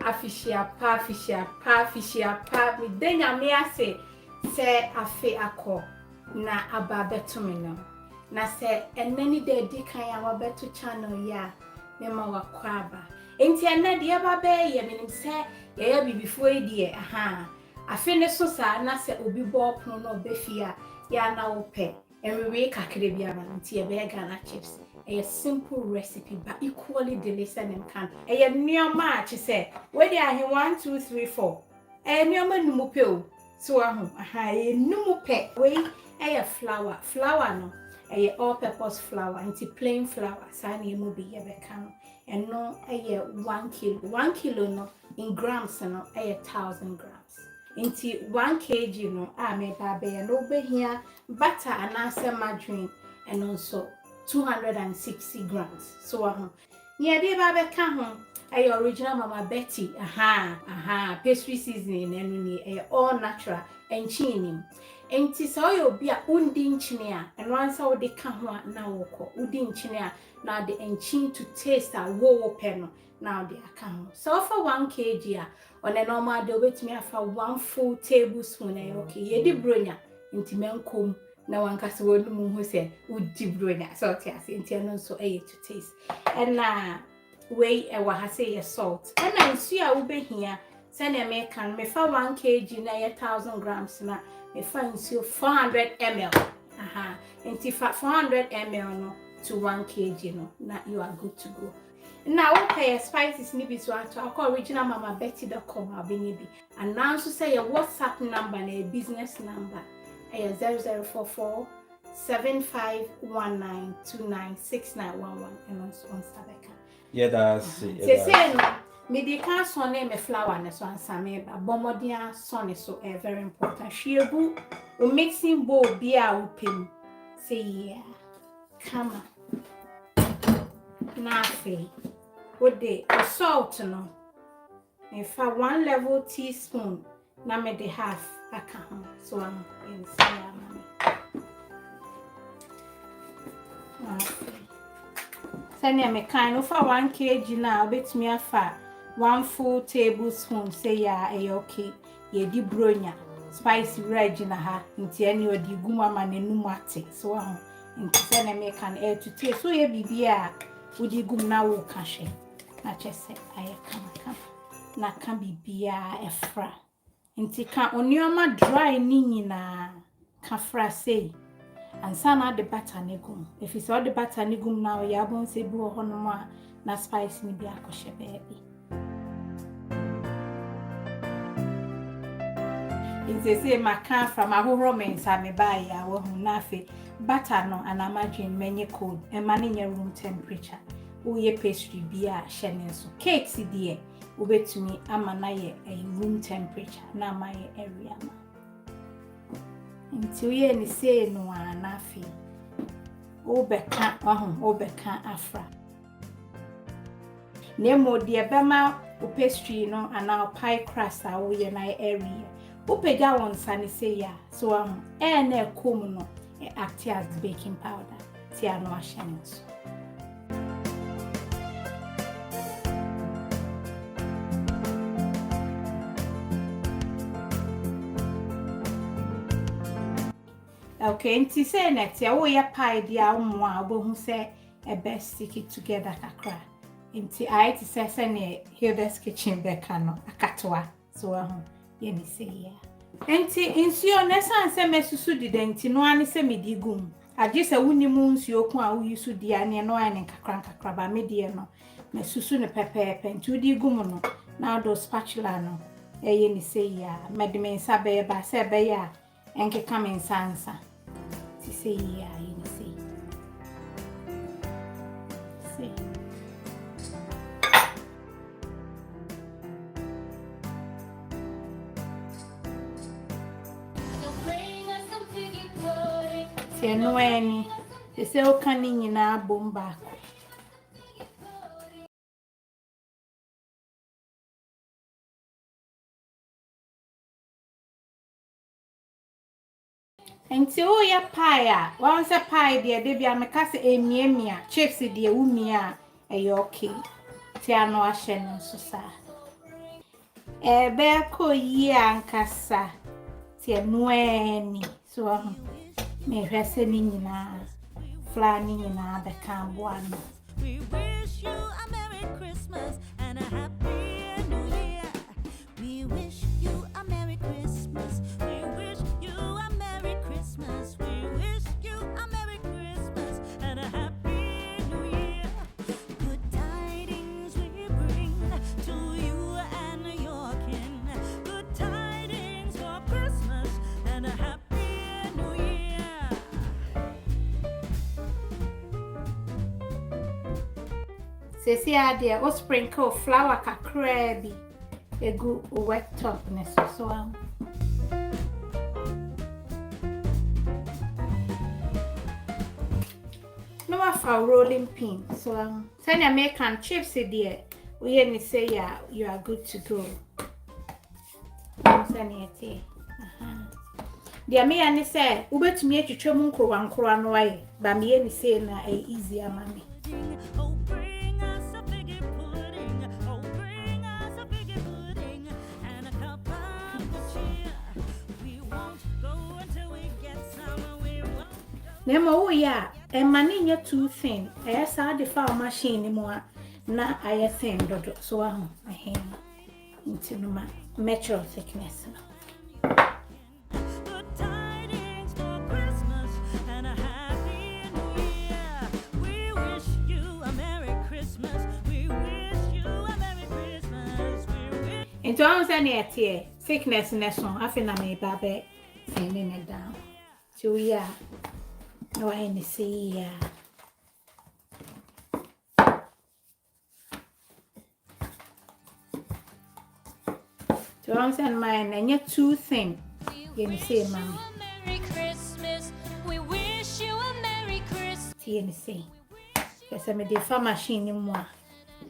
Afishia pa, mi denya me ase se afe akọ na aba beto no. Na se enani de di kan ya wabeto channel ya me ma wakọ aba. Enti enne de aba be ye menim se ye ya bibifo yi de aha. Afe ne so sa na se obi bo pono no obefia ya na wo pe. Enwe kakere bia ba nti ye be Ghana chips. A simple recipe but equally delicious and can. A near match say where they are 1, 2, 3, 4. A near numupel. So a numupe way a flour no a all-purpose flour into plain flour. Sani mubi yebekano and no a 1 kilo. 1 kilo no in grams no a 1,000 grams. Into 1 kg no I may babe and over here butter and answer margarine and also 260 grams. So near the babe can a original Mama Betty. Pastry seasoning and all natural and chinim. And tis all your beer undin chinia and once all the kahwa now udin chinia now the enchin to taste a woe pen now the account. So for 1 kg on a normal they wait me for 1 full tablespoon. Okay, ye di bronya into menkum. Na wankasa wonu mu hu se udi bronya salt ya se ntia no so to taste and na we wa ha say salt and na nsu a wo behia se na me kan me fa 1 kg na 1,000 grams na me fa nsu 400 ml nti fa 400 ml no to 1 kg no na you are good to go. Now okay spices ni bi so ato akọ originalmamabetty.com abeni bi and now so say your WhatsApp number na business number 0044 7519 296911 and on Sabeka. Yeah, that's it. Say me can son name a flour and so ansame ba bomodia son is so very important. Shebu o mixing bowl beer upim. Say yeah. Come on. Nafe. What day salt no. If 1 level teaspoon na me de half account so I'm in send me kind of 1 kg now bet me afa 1 full tablespoon say ya okay ye di bronya spicy red na ha nti ani odi guma ma nenum ate so nti send me can air to taste so ye bibia odi gum na wo ka hwe na chese aye kama na kan bibia efra nti ka onioma dry ni nyina ka fra sei ansa na de butter negum if it's all the butter negum now ya bon se bi wo hono ma na spice ni bi akoshe baby nti se maka from ahohoro mensa me bai ya wo hu na fe butter no and imagine menye cold e ma ne room temperature wo ye pastry bi a hye so cake si de ubetumi ama na ye room temperature na ma ye area ma nti ye ni say no na afi obeka afra nemo de bema o pastry no ana pie crust a wo ye na area upega won sane say ya so na kom no act as baking powder ti ano ahye so. Okay, nti say next ya wo ya pie dia umu a obohu say e best stick it together kakra. Nti I to say ne Hilda's kitchen beka no akatoa. So ye ni say ya. Nti nsuo na sanse mesusu di denti no ani se medi gum. Age se wunimu nsuo ko a wo yusu di ane no ane kakra ba medie no. Mesusu ne pepepe nti udi gum no. Na do spatula no. Ye ni say ya. Medime nsa be ba se be ya. Enke come sansa. Say yeah, you see. See. See no any. They say o kan nyina bomba. Enti o ya pie a wan se pie de bia me ka se emiemia chips de umia okay ti ano ahye no so sa Beko yi ankasa tie noani so me hwese ni nyina fla ni nyina beka aboa no. We wish you a Merry Christmas and a Happy New Year. We wish you a Merry Christmas. We wish you a Merry Christmas. We wish you a Merry Christmas and a Happy New Year. Good tidings we bring to you and your kin. Good tidings for Christmas and a Happy New Year. Sesi ade o sprinkle flour kakra bi egu wet top ne so no afa rolling pin so send American chips there we any say yeah you are good to go. Send it dia me ani say ubetumi atwetwa mu nkrowa no aye ba me any say na easy ama me. Oh, bring us a figgy pudding. Oh, bring us a figgy pudding and a cup of good cheer. We won't go until we get some. We won't go. Nemo ya e mani nya too thin. E sa de fa machine mu a na aye thin dodo so ahu ahen. Nti no ma metro thickness no. Good tidings for Christmas and a Happy New Year. We wish you a Merry Christmas. We wish you a Merry Christmas. We wish. Nti on say na tie thickness ne so afi na me ba be thin ne down. So yeah. No I ni see ya. So I'm saying mine and you're too thin. You wish say, you Mommy. a Merry Christmas. We wish you a Merry Christmas. You say. Yes, I made the farm machine in more.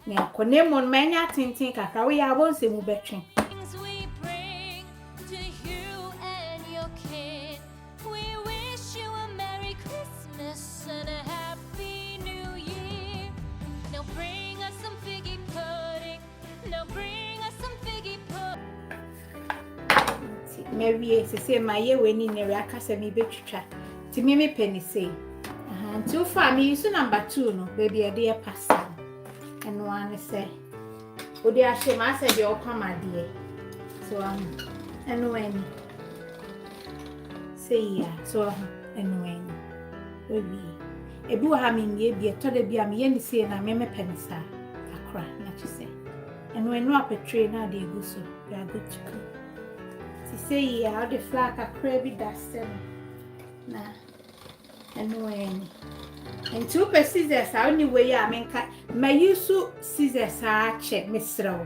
Now, Conemon mania tinting kakra, we are once a move betting. Things we bring to you and your kin. We wish you a Merry Christmas and a Happy New Year. Now bring us some figgy pudding. Now bring us some figgy pudding. Mary, say, my year when in the Raka me betcha. To me, penny say. Too far, me, so number 2, no, baby, a dear pastor. And one say, oh, dear, she must say, your my dear. So, and when say, yeah, so, and when we do having ye be a total be a me say, and I may pensa, Accra, not you say. And when no up a train, now they go so, you are good to go. To say, yeah, how the flag a crabby dustin. Nah, and when. And 2 scissors are only way I mean, my use scissors are check, Miss Rowe.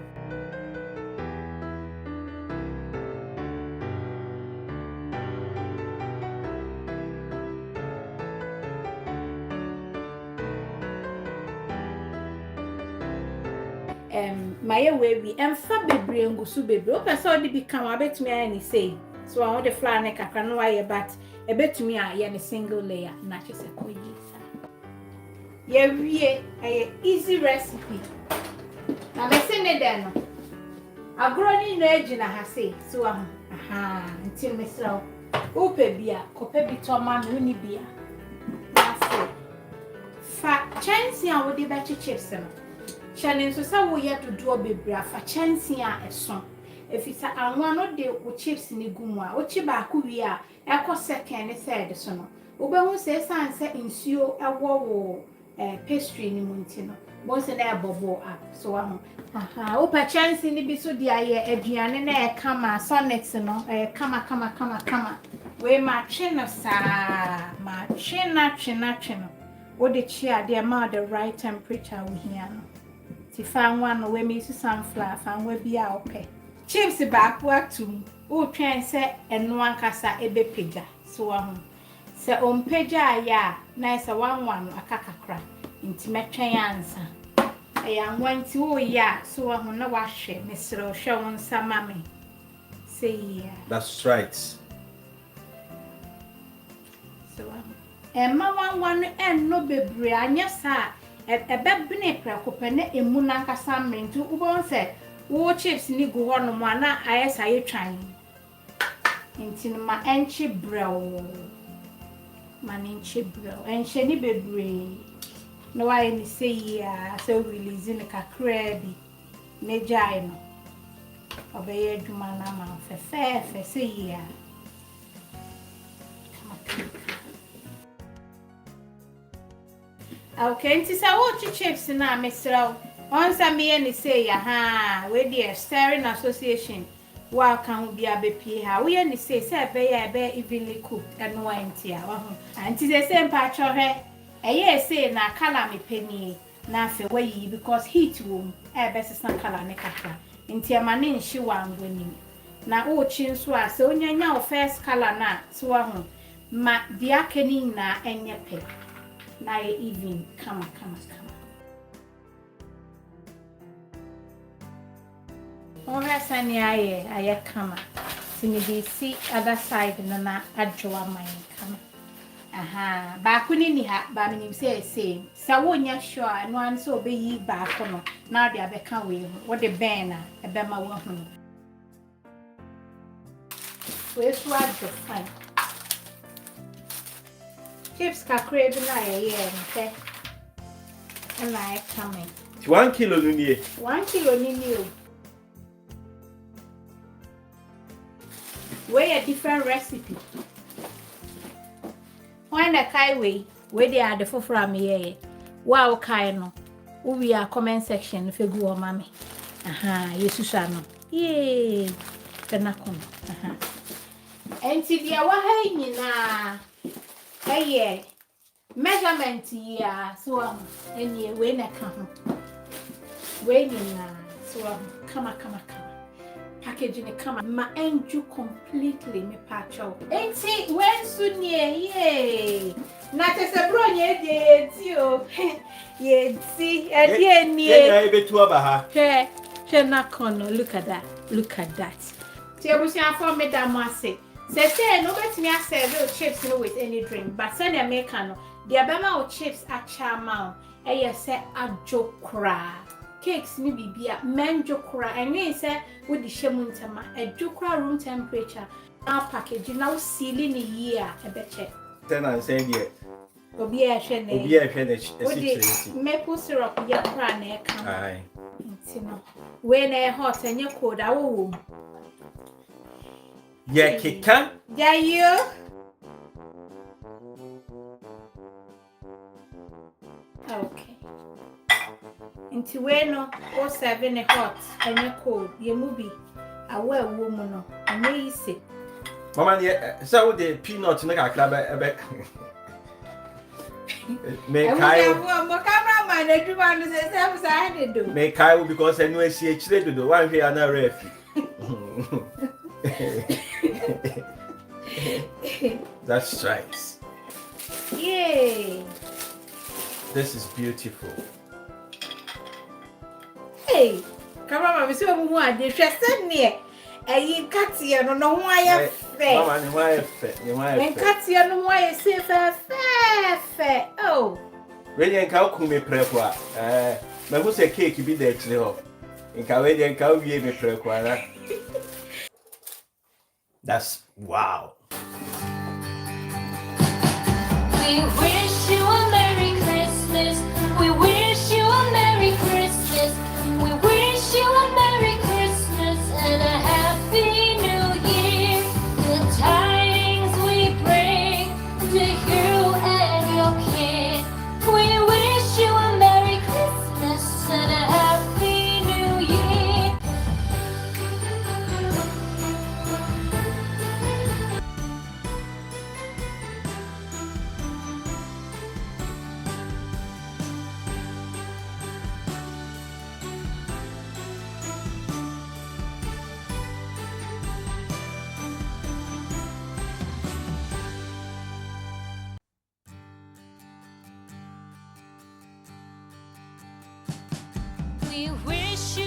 My way we and Fabi and Gusu baby. Open so they become a bit me any say. So I want the flour neck I can wire, but a bit to me I a single layer, not just a queen. Yeah, a easy recipe. Now they send it then. I grow in region I say so until Mr. Ope beer, cope bitoma, muni beer. That's it. Fat chance here with the better chips. Shannon so some we have to do a baby for chance here a song. If it's a one of the chips in the gumwa, or chibaku we are, a cost second, said son. Oba says, I said in Sue a war. Pastry ni muntino bonse na bobo up so opa chance ni bi so dia ye aduane na e kama sonnets no kama we ma twe no sa ma twe no wo de chia de ma the right temperature we here no ti fan one no we mi su sunflower fan we bia ope chips ba po atum wo twen se eno ankasa ebe pega so se ompeja ya na esa one akakakra nti metwen ansa eya nwanti wo ya so na wahwe mesro hwe won sama me say yeah that's right so ma wan no bebre anya sa ebebne prekopene emu na nkasa mmentu ubon se wo chips ni gu ho no mo na ayesa ye twan nti ma enchi brew ma enchi brew enche ni bebre no why ni say ya so release ni kakra bi mejai no obeye adwuma na ma fe say ya okay nti sa wo chips na mesraw once me ni say ya ha we the Steering Association wa kan bi abepie ha we ni say be ya be evenly cooked and wantia wa ho anti say mpa chohe eye say na kala me pani na afi wayi because heat wom be sesa kala ne kakra nti amane nhye wangwani na o chi nso a se onyanya o first kala na so wa ho ma dia kani na enye pe na even kama Ora sani aye kama sini di si other side na Adwoa man kama aha ba kuni ni ha ba minim say sa wonya sure no an so obeyi ba ko no na de abeka we ho wo de ben na ebe ma wo ho we so adwo fine chips kakra bi na ye nte na I coming 1 kilo ni 1 kilo ni o we a different recipe when the kai we they are the fofra me ye wow kai no we are comment section if you go on mami aha yesusa no yay penako aha enti dia wa ha nyina eye measurement ya so eni we na ka ho we nyina so kama package ni kama ma enju completely me pacho enti when sunie ye na tese bro nye de ti o ye ti e die ni e betu aba ha she na kono look at that ti ebusia for me da mo ase say no betimi serve chips no with any drink but say the American no the abema o chips acha ma o e ye say adwokra cakes ni bibia menjokra enwe say wo di hyemu ntama adwokra room temperature na package na wo sealing ni year e be check then I say there obi e hwe na esi maple syrup ya kra na e kan ai ntino we na e hot enye cold awo yeah kika yeah you okay Inti weno o serving hot and cold ye mubi awe wo mu no anye ise mama ye so the peanut na kakra be me kai mo cameraman aduma no se sa de do me kai because enu esi ekire dodo wan hwe ana refi that's right yay this is beautiful. Hey, cameraman, we see mu ade hwese ne eyi katia no ho aye fe mama ni ho aye fe katia no ho aye se fe oh we dey nka ku me preko a me hu se cake bi dey chire ho nka we dey nka wie me preko ara that's wow. We wish you a Merry Christmas. We wish you a Merry Christmas. We wish you a Merry Christmas and a Happy New Year. The tidings we bring to you and your kid. We wish you a Merry Christmas and a Happy New Year. We wish you